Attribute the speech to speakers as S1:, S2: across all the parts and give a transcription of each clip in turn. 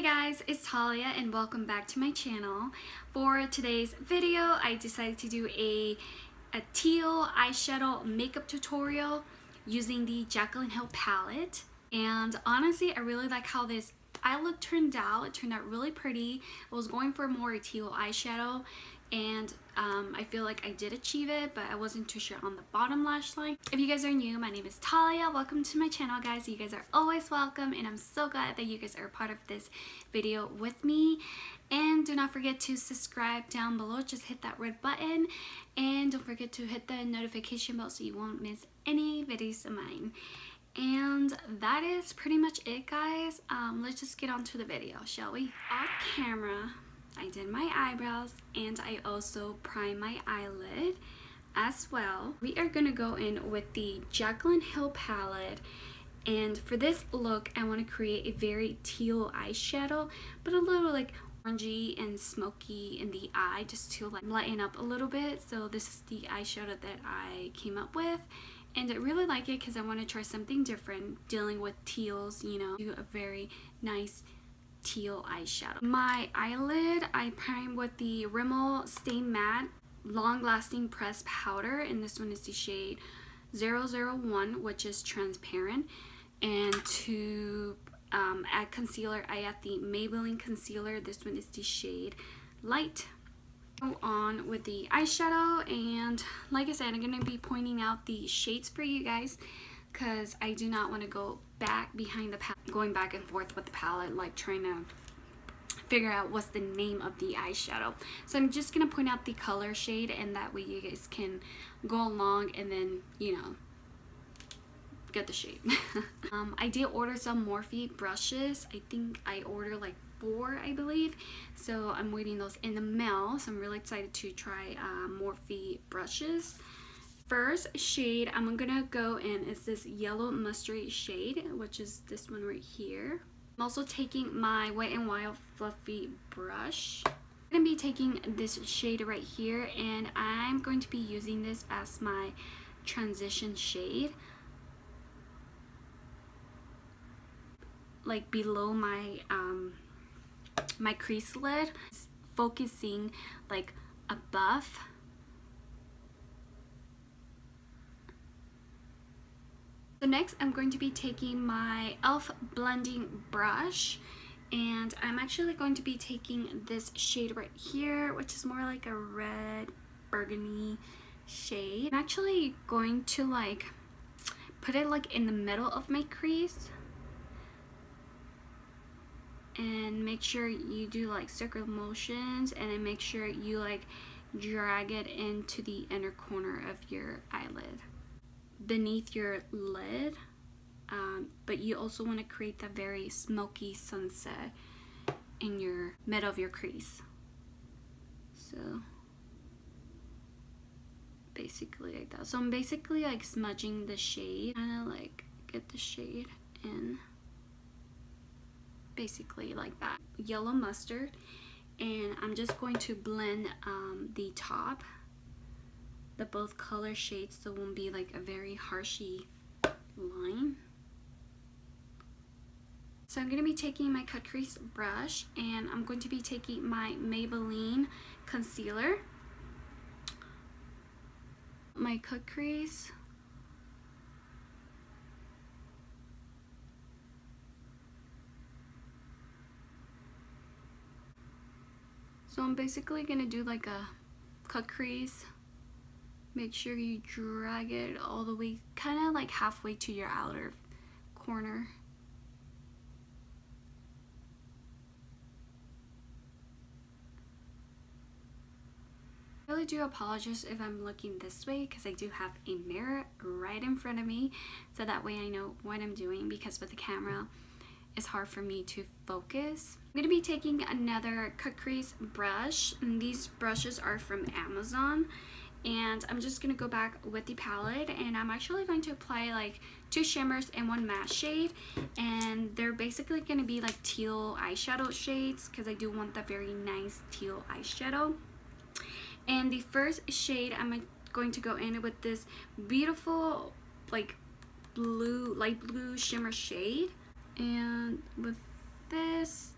S1: guys, it's Talia and welcome back to my channel. For today's video, I decided to do a teal eyeshadow makeup tutorial using the Jaclyn palette. And honestly, I really like how this eye look turned out. It turned out really pretty. I was going for more teal eyeshadow and I feel like I did achieve it, but I wasn't too sure on the bottom lash line. If you guys are new, my name is Talia. Welcome to my channel, guys. You guys are always welcome and I'm so glad that you guys are a part of this video with me. And do not forget to subscribe down below. Just hit that red button and don't forget to hit the notification bell so you won't miss any videos of mine. And that is pretty much it, guys. Let's just get on to the video, shall we? Off camera, I did my eyebrows and I also primed my eyelid as well. We are gonna go in with the Jaclyn palette, and for this look I want to create a very teal eyeshadow but a little like orangey and smoky in the eye, just to like lighten up a little bit. So this is the eyeshadow that I came up with and I really like it because I want to try something different dealing with teals, you know, do a very nice teal eyeshadow. My eyelid I primed with the Rimmel Stay Matte Long Lasting Pressed Powder, and this one is the shade 001, which is transparent. And to add concealer, I add the Maybelline concealer. This one is the shade Light. Go on with the eyeshadow, and like I said, I'm going to be pointing out the shades for you guys because I do not want to go back behind the palette, going back and forth with the palette, like trying to figure out what's the name of the eyeshadow. So I'm just going to point out the color shade, and that way you guys can go along and then, you know, get the shade. I did order some Morphe brushes. I think I ordered like 4, I believe. So I'm waiting those in the mail. So I'm really excited to try Morphe brushes. First shade I'm gonna go in is this yellow mustard shade, which is this one right here. I'm also taking my Wet n Wild fluffy brush. I'm gonna be taking this shade right here, and I'm going to be using this as my transition shade, like below my my crease lid, focusing like above. So next I'm going to be taking my e.l.f. blending brush, and I'm actually going to be taking this shade right here, which is more like a red burgundy shade. I'm actually going to like put it like in the middle of my crease and make sure you do like circular motions, and then make sure you like drag it into the inner corner of your eyelid beneath your lid, but you also want to create that very smoky sunset in your middle of your crease. So basically like that. So I'm basically like smudging the shade, kind of like get the shade in, basically like that. Yellow mustard, and I'm just going to blend the top, the both color shades, so it won't be like a very harshy line. So I'm going to be taking my cut crease brush, and I'm going to be taking my Maybelline concealer, my cut crease, so I'm basically going to do like a cut crease. Make sure you drag it all the way, kind of like halfway to your outer corner. I really do apologize if I'm looking this way, because I do have a mirror right in front of me, so that way I know what I'm doing, because with the camera it's hard for me to focus. I'm going to be taking another cut crease brush, and these brushes are from Amazon. And I'm just going to go back with the palette, and I'm actually going to apply like 2 shimmers and 1 matte shade, and they're basically going to be like teal eyeshadow shades, because I do want that very nice teal eyeshadow. And the first shade I'm going to go in with this beautiful like blue, light blue shimmer shade, and with this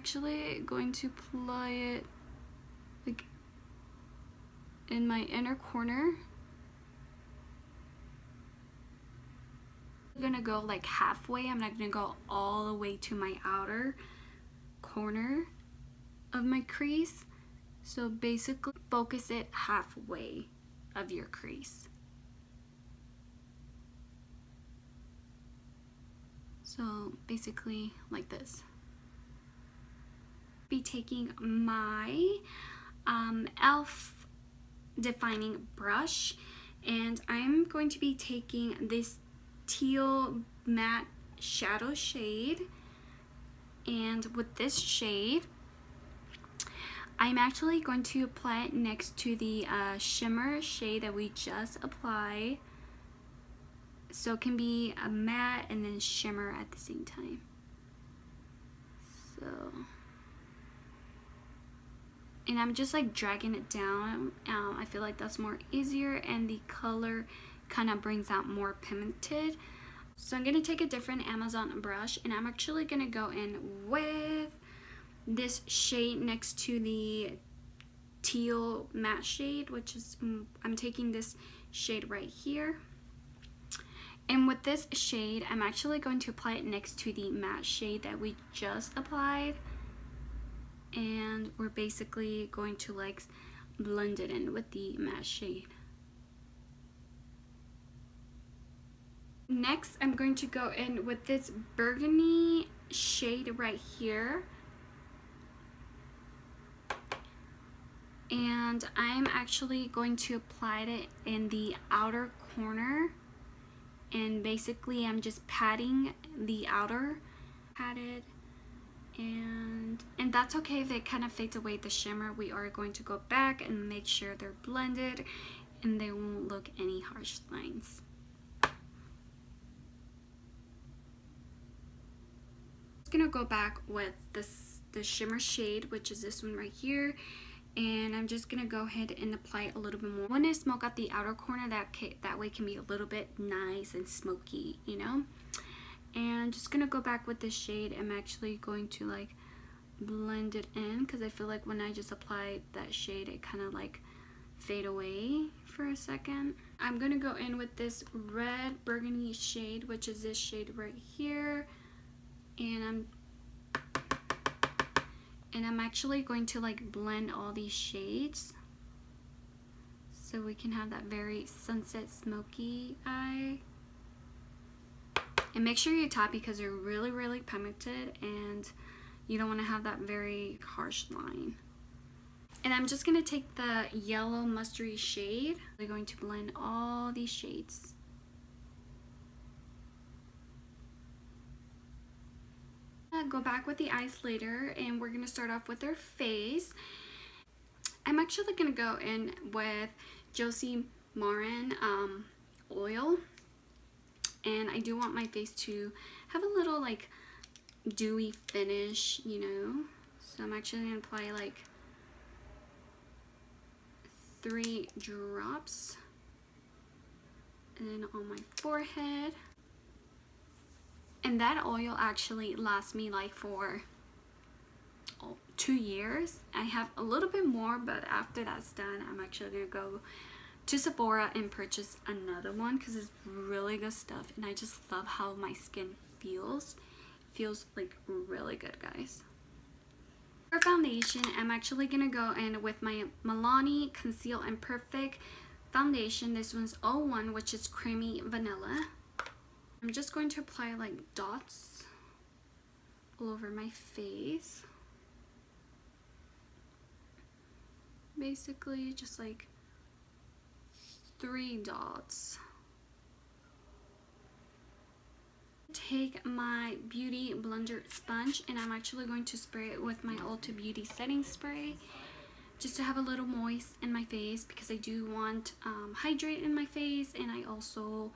S1: actually going to apply it like in my inner corner. I'm gonna go like halfway. I'm not gonna go all the way to my outer corner of my crease. So basically focus it halfway of your crease. So basically like this. Be taking my e.l.f. defining brush, and I'm going to be taking this teal matte shadow shade, and with this shade I'm actually going to apply it next to the shimmer shade that we just applied, so it can be a matte and then shimmer at the same time. So, and I'm just like dragging it down. I feel like that's more easier, and the color kind of brings out more pigmented. So I'm gonna take a different Amazon brush, and I'm actually gonna go in with this shade next to the teal matte shade, which is I'm taking this shade right here. And with this shade, I'm actually going to apply it next to the matte shade that we just applied. And we're basically going to like blend it in with the matte shade. Next, I'm going to go in with this burgundy shade right here. And I'm actually going to apply it in the outer corner. And basically I'm just patting the outer, patted, and that's okay if it kind of fades away the shimmer. We are going to go back and make sure they're blended and they won't look any harsh lines. I'm gonna go back with the shimmer shade, which is this one right here, and I'm just gonna go ahead and apply a little bit more. I want to smoke out the outer corner, that way it can be a little bit nice and smoky, you know. And just gonna go back with this shade. I'm actually going to like blend it in, because I feel like when I just apply that shade it kind of like fade away for a second. I'm gonna go in with this red burgundy shade, which is this shade right here, and I'm actually going to like blend all these shades so we can have that very sunset smoky eye. And make sure you tap because they're really pigmented and you don't want to have that very harsh line. And I'm just going to take the yellow mustardy shade. We're going to blend all these shades. Go back with the eyes later, and we're going to start off with their face. I'm actually going to go in with Josie Maran oil, and I do want my face to have a little like dewy finish, you know, so I'm actually going to apply like 3 drops and then on my forehead. And that oil actually lasts me like for 2 years. I have a little bit more, but after that's done, I'm actually gonna go to Sephora and purchase another one because it's really good stuff, and I just love how my skin feels. It feels like really good, guys. For foundation, I'm actually gonna go in with my Milani Conceal and Perfect foundation. This one's 01, which is creamy vanilla. I'm just going to apply like dots all over my face. Basically just like 3 dots. Take my beauty blender sponge, and I'm actually going to spray it with my Ulta Beauty setting spray just to have a little moist in my face, because I do want hydrate in my face, and I also,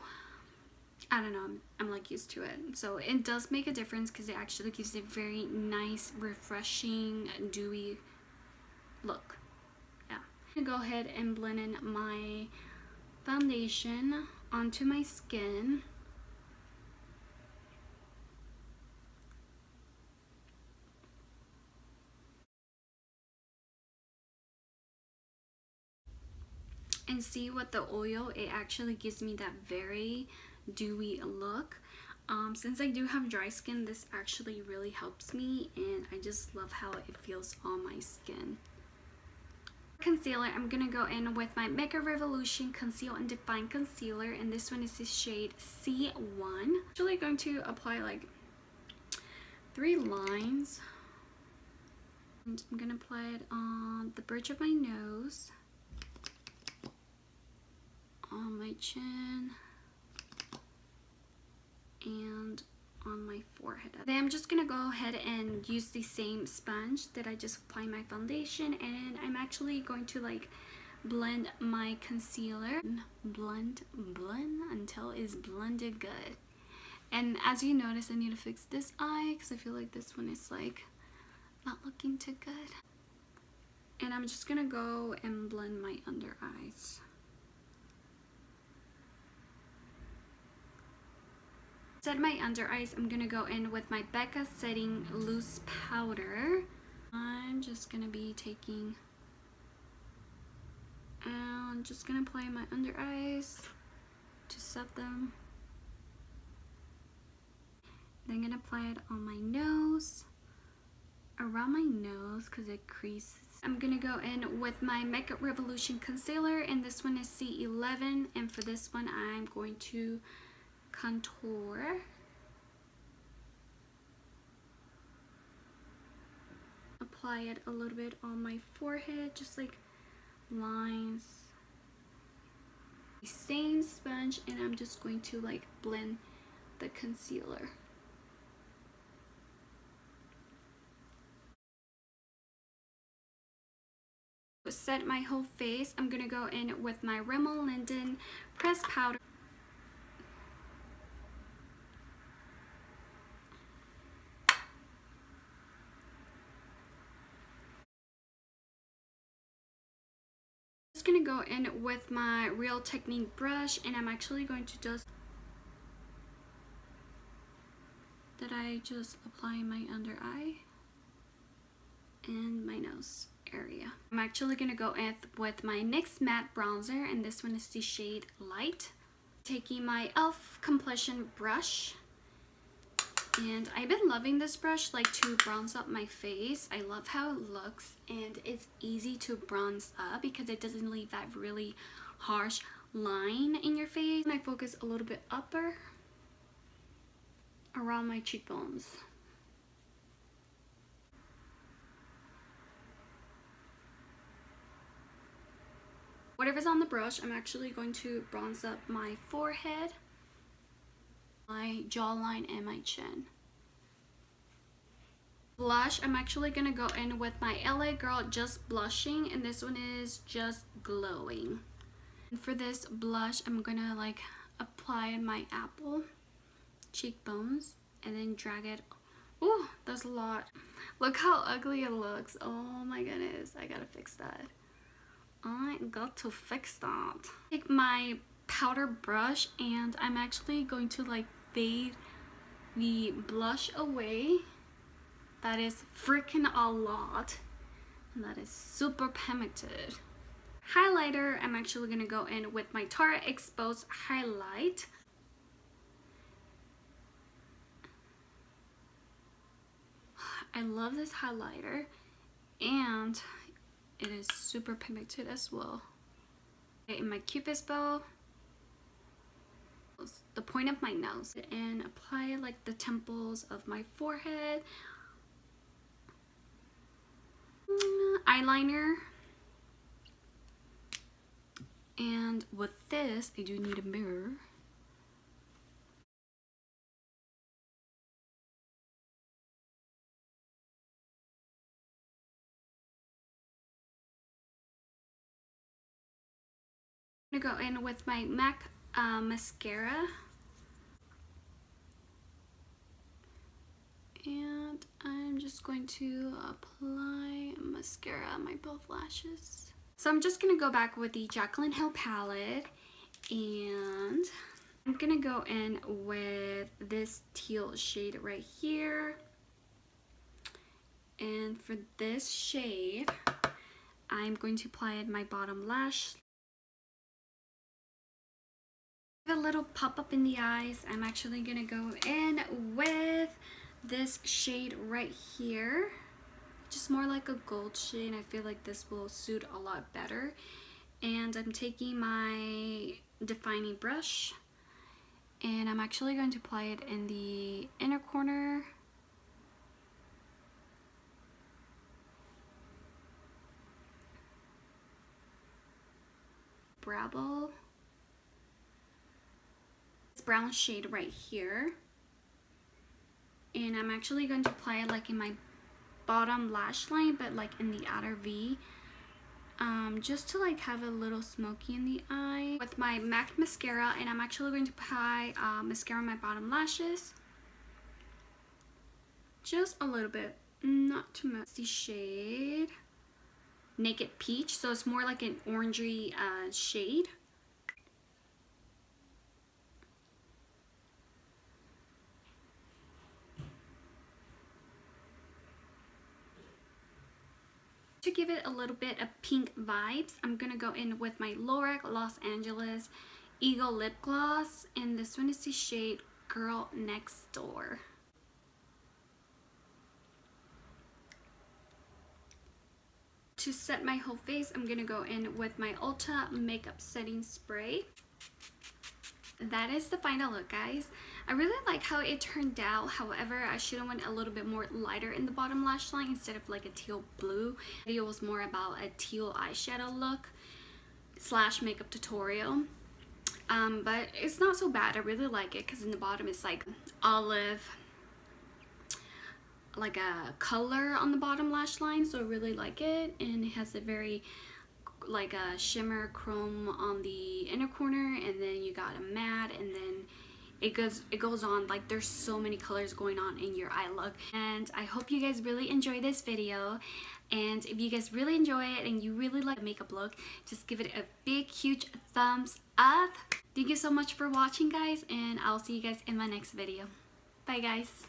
S1: I don't know, I'm like used to it. So it does make a difference because it actually gives a very nice, refreshing, dewy look. Yeah. I'm gonna go ahead and blend in my foundation onto my skin. and see what the oil, it actually gives me that very dewy look. Since I do have dry skin, this actually really helps me, and I just love how it feels on my skin. Concealer, I'm gonna go in with my Mega Revolution Conceal and Define Concealer, and this one is the shade C1. I'm actually going to apply like 3 lines, and I'm gonna apply it on the bridge of my nose, on my chin, and on my forehead. Then I'm just gonna go ahead and use the same sponge that I just applied my foundation, and I'm actually going to like blend my concealer. Blend until it's blended good. And as you notice, I need to fix this eye because I feel like this one is like not looking too good. And I'm just gonna go and blend my under eyes. Set my under eyes, I'm gonna go in with my Becca Setting Loose Powder. I'm just gonna be taking, and just gonna apply my under eyes to set them. Then I'm gonna apply it on my nose, around my nose because it creases. I'm gonna go in with my Makeup Revolution Concealer, and this one is C11, and for this one I'm going to contour. Apply it a little bit on my forehead, just like lines. Same sponge, and I'm just going to like blend the concealer. To set my whole face, I'm gonna go in with my Rimmel London pressed powder. Just gonna go in with my Real Technique brush, and I'm actually going to just apply my under eye and my nose area. I'm actually gonna go in with my NYX matte bronzer, and this one is the shade Light. Taking my e.l.f. complexion brush, and I've been loving this brush like to bronze up my face. I love how it looks, and it's easy to bronze up because it doesn't leave that really harsh line in your face. And I focus a little bit upper around my cheekbones. Whatever's on the brush, I'm actually going to bronze up my forehead, my jawline, and my chin. Blush, I'm actually gonna go in with my LA Girl Just Blushing, and this one is Just Glowing. And for this blush, I'm gonna like apply my apple cheekbones and then drag it. Oh, that's a lot. Look how ugly it looks. Oh my goodness, I gotta fix that. I got to fix that. Take my powder brush, and I'm actually going to like fade the blush away. That is freaking a lot, and that is super pigmented. Highlighter, I'm actually gonna go in with my Tarte Exposed Highlight. I love this highlighter, and it is super pigmented as well. In my Cupid's bow, the point of my nose, and apply like the temples of my forehead. Eyeliner, and with this I do need a mirror. I'm gonna go in with my M.a.c mascara, and I'm just going to apply mascara on my both lashes. So I'm just gonna go back with the Jaclyn Hill palette, and I'm gonna go in with this teal shade right here. And for this shade, I'm going to apply it my bottom lash. A little pop up in the eyes. I'm actually gonna go in with this shade right here, just more like a gold shade. I feel like this will suit a lot better. And I'm taking my defining brush and I'm actually going to apply it in the inner corner, brow bone, this brown shade right here, and I'm actually going to apply it like in my bottom lash line, but like in the outer V, just to like have a little smoky in the eye with my M.a.c mascara. And I'm actually going to apply mascara on my bottom lashes, just a little bit, not too much. The shade Naked Peach, so it's more like an orangey shade. To give it a little bit of pink vibes, I'm gonna go in with my Lorac Los Angeles Eagle lip gloss, and this one is the shade Girl Next Door. To set my whole face, I'm gonna go in with my Ulta makeup setting spray. That is the final look, guys. I really like how it turned out. However, I should have went a little bit more lighter in the bottom lash line instead of like a teal blue. The video was more about a teal eyeshadow look slash makeup tutorial. But it's not so bad. I really like it because in the bottom it's like olive, like a color on the bottom lash line, so I really like it. And it has a very like a shimmer chrome on the inner corner, and then you got a matte, and then it goes on. Like there's so many colors going on in your eye look. And I hope you guys really enjoy this video, and if you guys really enjoy it and you really like the makeup look, just give it a big huge thumbs up. Thank you so much for watching, guys, and I'll see you guys in my next video. Bye, guys.